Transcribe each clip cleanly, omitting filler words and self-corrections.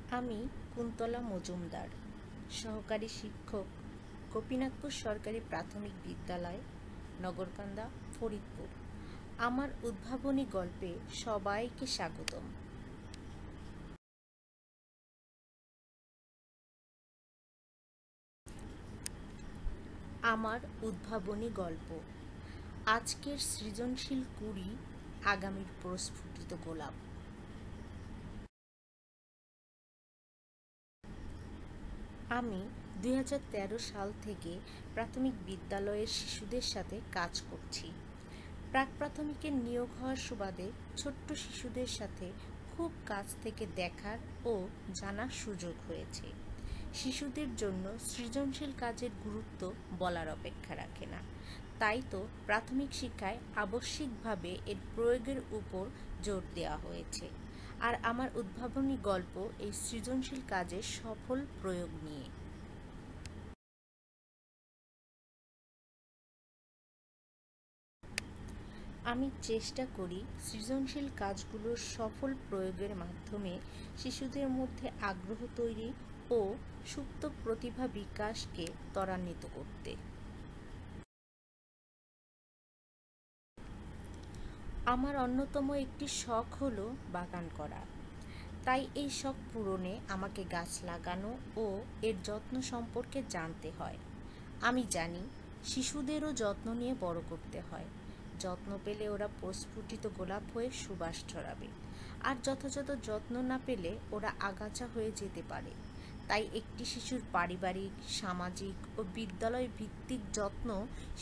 আমি কুন্তলা মজুমদার, সহকারী শিক্ষক, গোপীনাথপুর সরকারি প্রাথমিক বিদ্যালয়, নগরকান্দা, ফরিদপুর। আমার উদ্ভাবনী গল্পে সবাইকে স্বাগতম। আমার উদ্ভাবনী গল্প। আজকের সৃজনশীল কুড়ি, আগামীর প্রস্ফুটিত গোলাপ। আমি ২০১৩ সাল থেকে প্রাথমিক বিদ্যালয়ের শিশুদের সাথে কাজ করছি। প্রাক প্রাথমিকের নিয়োগ হওয়ার সুবাদে ছোট্ট শিশুদের সাথে খুব কাছ থেকে দেখার ও জানার সুযোগ হয়েছে। শিশুদের জন্য সৃজনশীল কাজের গুরুত্ব বলার অপেক্ষা রাখে না। তাই তো প্রাথমিক শিক্ষায় আবশ্যিকভাবে এর প্রয়োগের উপর জোর দেওয়া হয়েছে। আর আমার উদ্ভাবনী গল্প এই সৃজনশীল কাজের সফল প্রয়োগ নিয়ে। আমি চেষ্টা করি সৃজনশীল কাজগুলোর সফল প্রয়োগের মাধ্যমে শিশুদের মধ্যে আগ্রহ তৈরি ও সুপ্ত প্রতিভা বিকাশকে ত্বরান্বিত করতে। আমার অন্যতম একটি শখ হলো বাগান করা। তাই এই শখ পূরণে আমাকে গাছ লাগানো ও এর যত্ন সম্পর্কে জানতে হয়। আমি জানি শিশুদেরও যত্ন নিয়ে বড় করতে হয়। যত্ন পেলে ওরা প্রস্ফুটিত গোলাপ হয়ে সুবাস ছড়াবে, আর যথাযথ যত্ন না পেলে ওরা আগাছা হয়ে যেতে পারে। তাই একটি শিশুর পারিবারিক, সামাজিক ও বিদ্যালয় ভিত্তিক যত্ন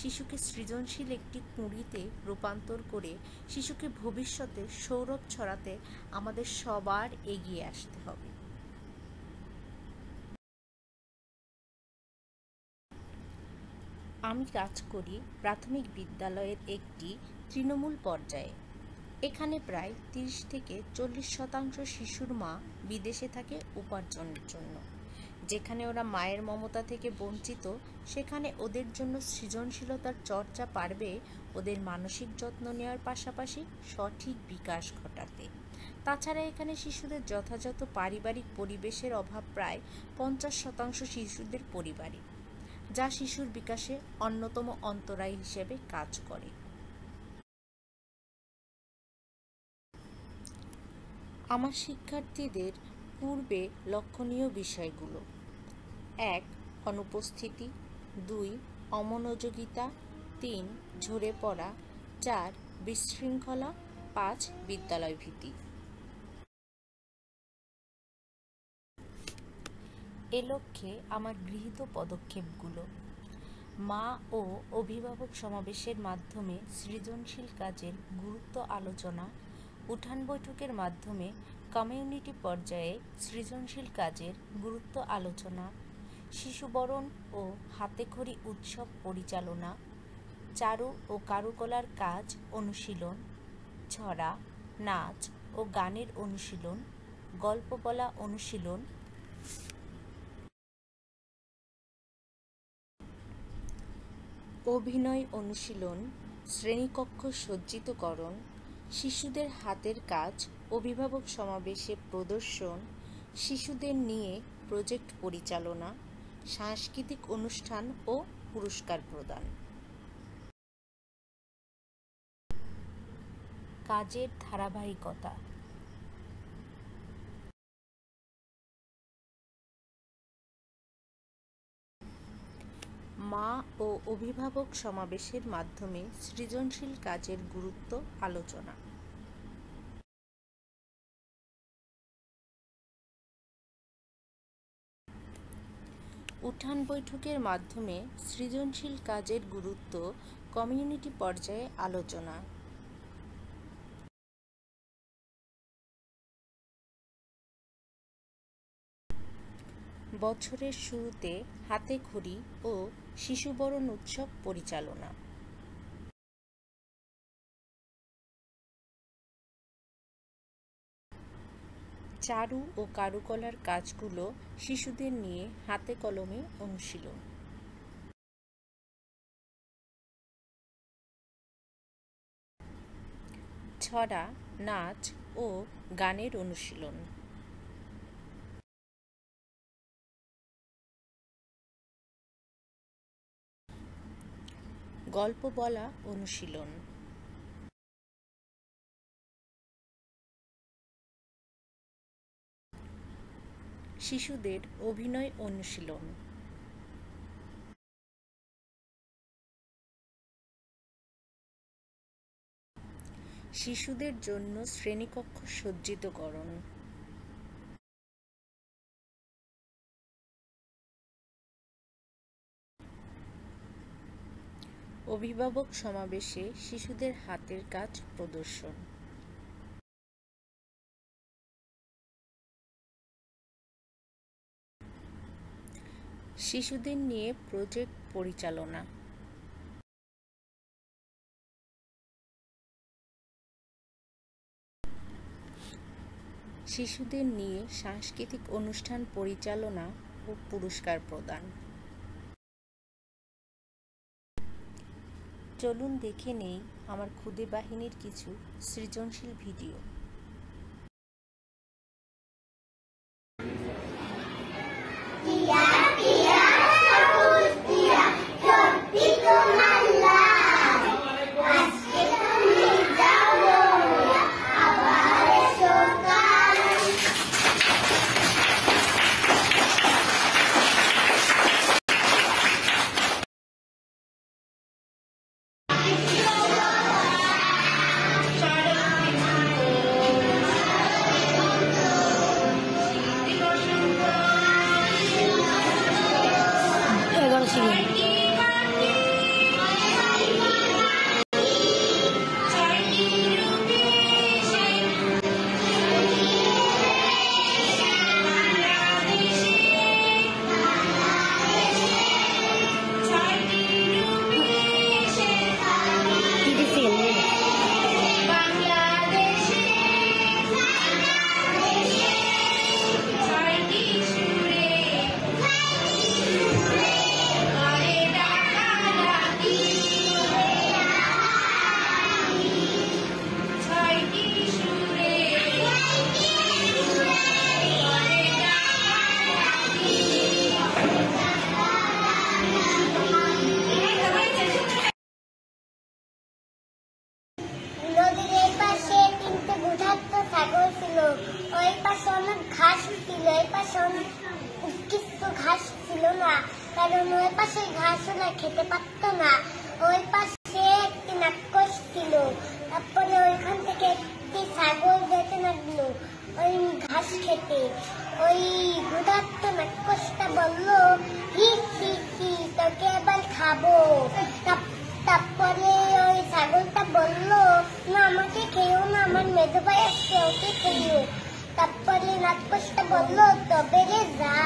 শিশুকে সৃজনশীল একটি কুঁড়িতে রূপান্তর করে শিশুকে ভবিষ্যতে সৌরভ ছড়াতে আমাদের সবার এগিয়ে আসতে হবে। আমি কাজ করি প্রাথমিক বিদ্যালয়ের একটি তৃণমূল পর্যায়ে। এখানে প্রায় ৩০ থেকে ৪০% শিশুর মা বিদেশে থাকে উপার্জনের জন্য। যেখানে ওরা মায়ের মমতা থেকে বঞ্চিত, সেখানে ওদের জন্য সৃজনশীলতার চর্চা পারবে ওদের মানসিক যত্ন নেওয়ার পাশাপাশি সঠিক বিকাশ ঘটাতে। তাছাড়া এখানে শিশুদের যথাযথ পারিবারিক পরিবেশের অভাব প্রায় ৫০% শিশুদের পরিবারে, যা শিশুর বিকাশে অন্যতম অন্তরায় হিসেবে কাজ করে। আমার শিক্ষার্থীদের পূর্বে লক্ষণীয় বিষয়গুলো: ১. অনুপস্থিতি, ২. অমনোযোগিতা, ৩. ঝরে পড়া, ৪. বিশৃঙ্খলা, ৫. বিদ্যালয় ভীতি। এ লক্ষ্যে আমার গৃহীত পদক্ষেপগুলো: মা ও অভিভাবক সমাবেশের মাধ্যমে সৃজনশীল কাজের গুরুত্ব আলোচনা, উঠান বৈঠকের মাধ্যমে কমিউনিটি পর্যায়ে সৃজনশীল কাজের গুরুত্ব আলোচনা, শিশুবরণ ও হাতেখড়ি উৎসব পরিচালনা, চারু ও কারুকলার কাজ অনুশীলন, ছড়া, নাচ ও গানের অনুশীলন, গল্প বলা অনুশীলন, অভিনয় অনুশীলন, শ্রেণীকক্ষ সজ্জিতকরণ, শিশুদের হাতের কাজ অভিভাবক সমাবেশে প্রদর্শন, শিশুদের নিয়ে প্রজেক্ট পরিচালনা, সাংস্কৃতিক অনুষ্ঠান ও পুরস্কার প্রদান। কাজের ধারাবাহিকতা: মা ও অভিভাবক সমাবেশের মাধ্যমে সৃজনশীল কাজের গুরুত্ব আলোচনা, উঠান বৈঠকের মাধ্যমে সৃজনশীল কাজের গুরুত্ব কমিউনিটি পর্যায়ে আলোচনা, বছরের শুরুতে হাতেখড়ি ও শিশুবরণ উৎসব পরিচালনা। চারু ও কারুকলার কাজগুলো শিশুদের নিয়ে হাতে কলমে অনুশীলন। ছড়া, নাচ ও গানের অনুশীলন। গল্প বলা অনুশীলন। শিশুদের অভিনয় অনুশীলন। শিশুদের জন্য শ্রেণীকক্ষ সজ্জিতকরণ। অভিভাবক সমাবেশে শিশুদের হাতের কাজ প্রদর্শন। শিশুদের নিয়ে প্রজেক্ট পরিচালনা। শিশুদের নিয়ে সাংস্কৃতিক অনুষ্ঠান পরিচালনা ও পুরস্কার প্রদান। চলুন দেখে নেই আমার ক্ষুদে বাহিনীর কিছু সৃজনশীল ভিডিও। কারণ ওই পাশে ঘাস ওরা খেতে পারত না। ওই পাশে একটি নাট্যকোষ ছিল। তারপরে ওইখান থেকে একটি ছাগল যেতে লাগলো ওই ঘাস খেতে। ওই ক্ষুধার্ত নাট্যকোষটা বললো, হি হি হি, তোকে এবার খাবো। তারপরে ওই ছাগলটা বললো, না আমাকে খেয়েও না, আমার মেজো ভাই আসছে, ওকে খেয়েও। তারপরে নাট্যকোষটা বললো, তবে রে যা।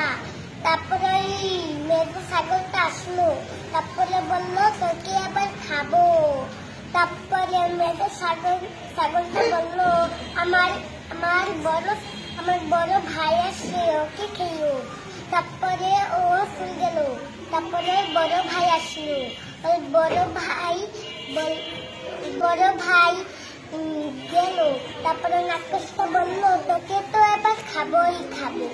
তারপরে ওই মেজো ছাগলটা আসলো, তারপরে বললো তোকে আবার খাবো। তারপরে মেজো ছাগলটা বললো, আমার বড় ভাই আসছে, ওকে খেয়েও। তারপরে ও ফুল গেল। তারপরে বড় ভাই আসলো, ওই বড় ভাই গেল। তারপরে নাট্যকোষটা বললো, তোকে তো এবার খাবোই খাবো।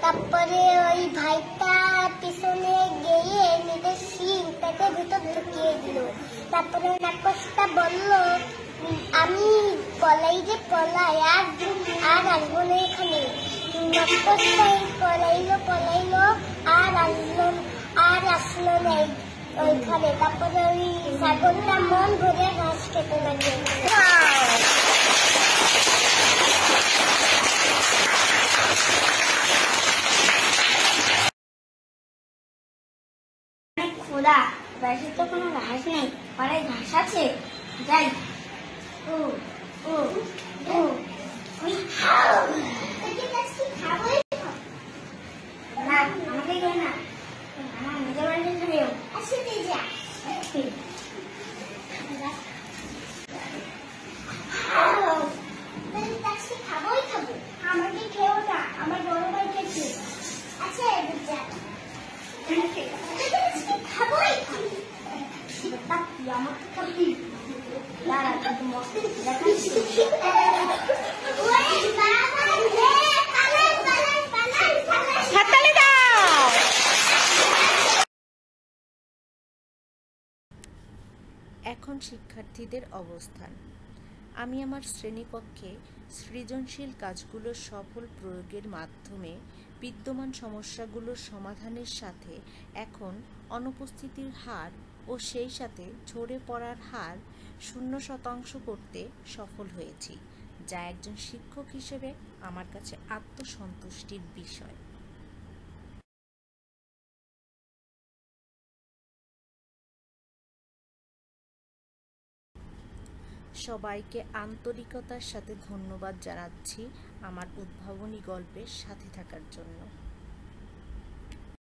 তারপরে ওই ভাইটা পিছনে গিয়ে নিজের শিংটাকে ভিতর ঢুকিয়ে দিল। তারপরে নাট্যকোষটা বললো, আমি পলাই রে পলাই, আর আসবো না এখানে। নাট্যকোষটা পলাইলো আর আসলো না ওইখানে। তারপরে ওই ছাগলটা মন ভরে ঘাস খেতে লাগে। খোদা, বাড়িতে তো কোনো ঘাস নেই, পাড়ায় ঘাস আছে, যাই। না, আমাকে কেউ না, আমার নিজের বাড়িতে যাবেও। আসতে যা, খাবোই খাবো। আমাকে খেও না, আমার বড় ভাই খেয়েছে। আচ্ছা খাবোই আমাকে খাবি। দাঁড়া, মস্ত দেখাচ্ছি। এখন শিক্ষার্থীদের অবস্থান। আমি আমার শ্রেণীকক্ষে সৃজনশীল কাজগুলোর সফল প্রয়োগের মাধ্যমে বিদ্যমান সমস্যাগুলোর সমাধানের সাথে এখন অনুপস্থিতির হার ও সেই সাথে ঝরে পড়ার হার 0% করতে সফল হয়েছি, যা একজন শিক্ষক হিসেবে আমার কাছে আত্মসন্তুষ্টির বিষয়। সবাইকে আন্তরিকতার সাথে ধন্যবাদ জানাচ্ছি আমার উদ্ভাবনী গল্পের সাথে থাকার জন্য।